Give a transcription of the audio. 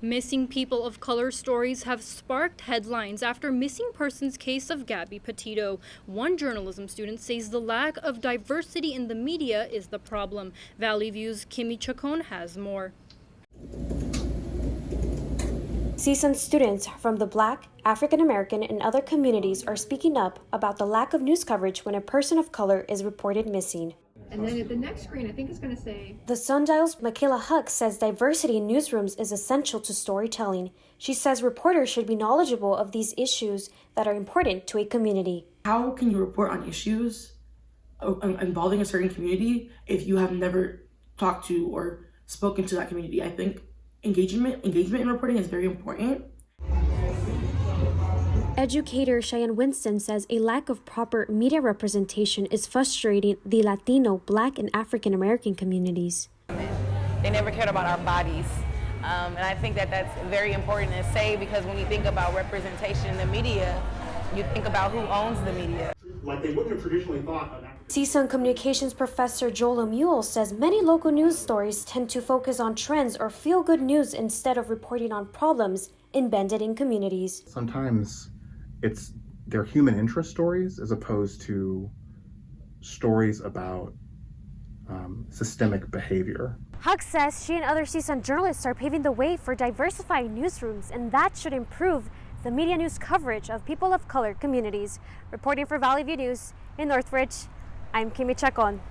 Missing people of color stories have sparked headlines after missing persons case of Gabby Petito. One journalism student says the lack of diversity in the media is the problem. Valley View's Kimmy Chacon has more. CSUN students from the Black, African American, and other communities are speaking up about the lack of news coverage when a person of color is reported missing. And then at the next screen, I think it's going to say... The Sundial's Michaela Huck says diversity in newsrooms is essential to storytelling. She says reporters should be knowledgeable of these issues that are important to a community. How can you report on issues involving a certain community if you have never talked to or spoken to that community? I think engagement in reporting is very important. Educator Cheyenne Winston says a lack of proper media representation is frustrating the Latino, Black, and African American communities. They never cared about our bodies. And I think that that's very important to say, because when you think about representation in the media, you think about who owns the media. Like they wouldn't have traditionally thought of African. CSUN communications professor Joel Mule says many local news stories tend to focus on trends or feel-good news instead of reporting on problems embedded in communities. Sometimes they're human interest stories as opposed to stories about systemic behavior. Huck says she and other CSUN journalists are paving the way for diversifying newsrooms, and that should improve the media news coverage of people of color communities. Reporting for Valley View News in Northridge, I'm Kimmy Chacon.